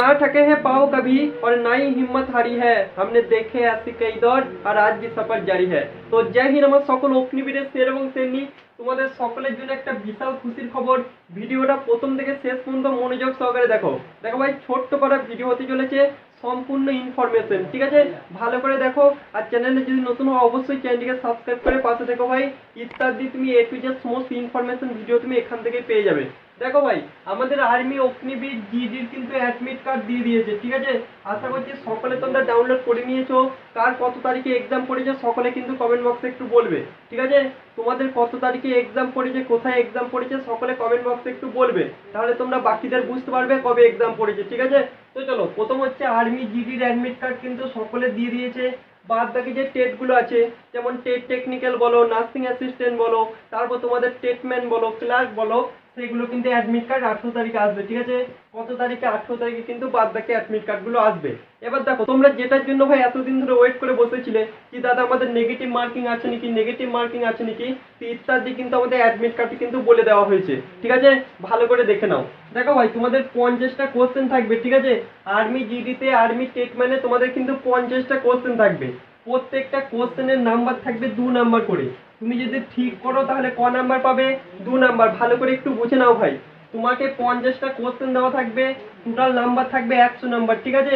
ना थके हैं पाँव कभी और ना ही हिम्मत हारी है, हमने देखे ऐसे कई दौर और आज भी सफर जारी है। তো জয় হিন্দ আমার সকল অগ্নিবীরের শের এবং শেরনি, তোমাদের সকলের জন্য একটা বিশাল খুশির খবর। ভিডিওটা প্রথম থেকে শেষ পর্যন্ত মনোযোগ সহকারে দেখো। দেখো ভাই, ছোট্ট করা ভিডিও হতে চলেছে, সম্পূর্ণ ইনফরমেশন, ঠিক আছে? ভালো করে দেখো। আর চ্যানেলে যদি নতুন হয় অবশ্যই চ্যানেলটিকে সাবস্ক্রাইব করে পাশে দেখো ভাই। ইত্যাদি তুমি এ টু জেড সমস্ত ইনফরমেশন ভিডিও তুমি এখান থেকে পেয়ে যাবে। দেখো ভাই, আমাদের আর্মি অগ্নিবীর জিডির কিন্তু অ্যাডমিট কার্ড দিয়ে দিয়েছে, ঠিক আছে? আশা করছি সকলে তোমরা ডাউনলোড করে নিয়েছো। কার কত তারিখে এক্সাম পড়েছে সকলে কিন্তু কমেন্ট বক্সে একটু বলবে, ঠিক আছে? তোমাদের কত তারিখে এক্সাম পড়েছে, কোথায় এক্সাম পড়েছে সকলে কমেন্ট বক্সে একটু বলবে, তাহলে তোমরা বাকিদের বুঝতে পারবে কবে এক্সাম পড়েছে, ঠিক আছে? তো চলো, প্রথম হচ্ছে আর্মি জিডির অ্যাডমিট কার্ড কিন্তু সকলে দিয়ে দিয়েছে। বাদ বাকি যে টেটগুলো আছে, যেমন টেট টেকনিক্যাল বলো, নার্সিং অ্যাসিস্ট্যান্ট বলো, তারপর তোমাদের টেটম্যান বলো, ক্লার্ক বলো, সেগুলো কিন্তু অ্যাডমিট কার্ড 18 তারিখে আসবে, ঠিক আছে? কত তারিখে? 18 তারিখে কিন্তু বাদ বাকি অ্যাডমিট কার্ডগুলো আসবে। এবার দেখো, তোমরা যেটার জন্য ভাই এতদিন ধরে ওয়েট করে বসেছিলে কি দাদা আমাদের নেগেটিভ মার্কিং আছে নাকি, নেগেটিভ মার্কিং আছে নাকি, ইত্যাদি কিন্তু আমাদের অ্যাডমিট কার্ডে কিন্তু বলে দেওয়া হয়েছে, ঠিক আছে? ভালো করে দেখে নাও। দেখো ভাই, তোমাদের 50টা কোশ্চেন থাকবে, ঠিক আছে? আর্মি জিডিতে, আর্মি টেটম্যানে তোমাদের কিন্তু 50টা কোশ্চেন থাকবে। প্রত্যেকটা কোশ্চেনের নাম্বার থাকবে 2 নাম্বার করে। তুমি যদি ঠিক করো তাহলে ক নাম্বার পাবে? 2 নাম্বার। ভালো করে একটু বুঝে নাও ভাই। তোমাকে 50টা কোশ্চেন দেওয়া থাকবে, টোটাল নাম্বার থাকবে 100 নাম্বার, ঠিক আছে?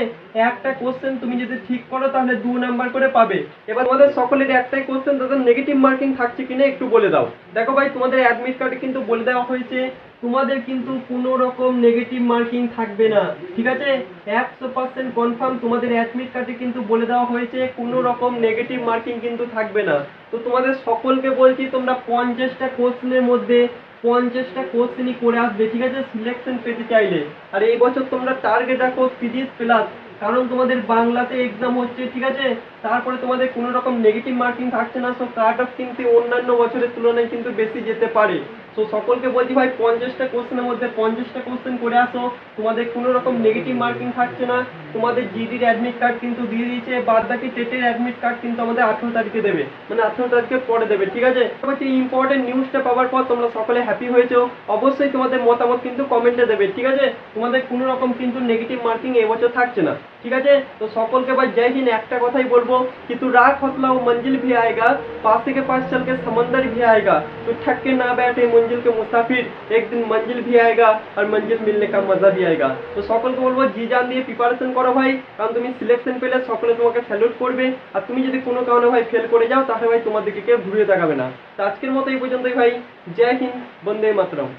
একটা কোশ্চেন তুমি যদি ঠিক করো তাহলে 2 নাম্বার করে পাবে। এবার তোমাদের সকলের একটাই কোশ্চেন, তাদের নেগেটিভ মার্কিং থাকছে কিনা একটু বলে দাও। দেখো ভাই, তোমাদের অ্যাডমিট কার্ডে কিন্তু বলে দেওয়া হয়েছে তোমাদের কিন্তু কোনো রকম নেগেটিভ মার্কিং থাকবে না, ঠিক আছে? 100% কনফার্ম তোমাদের অ্যাডমিট কার্ডে কিন্তু বলে দেওয়া হয়েছে কোনো রকম নেগেটিভ মার্কিং কিন্তু থাকবে না। তো তোমাদের সকলকে বলছি, তোমরা 50টা কোশ্চেনের মধ্যে 50টা কোশ্চেনই করে আসবে, ঠিক আছে? সিলেকশন পেতে চাইলে। আর এই বছর তোমরা টার্গেট রাখো 30+, কারণ তোমাদের বাংলাতে এক্সাম হচ্ছে, ঠিক আছে? তারপরে তোমাদের কোনো রকম নেগেটিভ মার্কিং থাকছে না, সো কাট অফ কিন্তু অন্যান্য বছরের তুলনায় কিন্তু বেশি যেতে পারে। সো সকলকে বলছি ভাই, 50টা কোশ্চেনের মধ্যে 50টা কোশ্চেন করে আসো, তোমাদের কোনো রকম নেগেটিভ মার্কিং থাকছে না। তোমাদের জিডির অ্যাডমিট কার্ড কিন্তু দিয়ে দিয়েছে, বাদ বাকি টেটের অ্যাডমিট কার্ড কিন্তু আমাদের 18 তারিখে দেবে, মানে 18 তারিখে পরে দেবে, ঠিক আছে? এই ইম্পর্টেন্ট নিউজটা পাওয়ার পর তোমরা সকলে হ্যাপি হয়েছো। অবশ্যই তোমাদের মতামত কিন্তু কমেন্টে দেবে, ঠিক আছে? তোমাদের কোনো রকম কিন্তু নেগেটিভ মার্কিং এবছর থাকছে না, ঠিক আছে? তো সকলকে ভাই জয় হিন্দ। একটা কথাই বলবো कि तू राख हौसला मंजिल भी आएगा, पासे के पास चल के समंदर भी आएगा, तू थक के ना बैठे मंजिल के मुसाफिर, एक दिन मंजिल भी आएगा और मंजिल मिलने का मजा भी आएगा। তো সকলকে বলবো জি জান দিয়ে প্রিপারেশন করো ভাই, কারণ তুমি সিলেকশন পেলে সকলে তোমাকে স্যালুট করবে। আর তুমি যদি কোনো কারণে ভাই ফেল করে যাও তাহলে ভাই তোমার দিকে কেউ ঘুরিয়ে তাকাবে না। তো আজকের মতো এই পর্যন্তই ভাই। জয় হিন্দ, বন্দে মাতরম।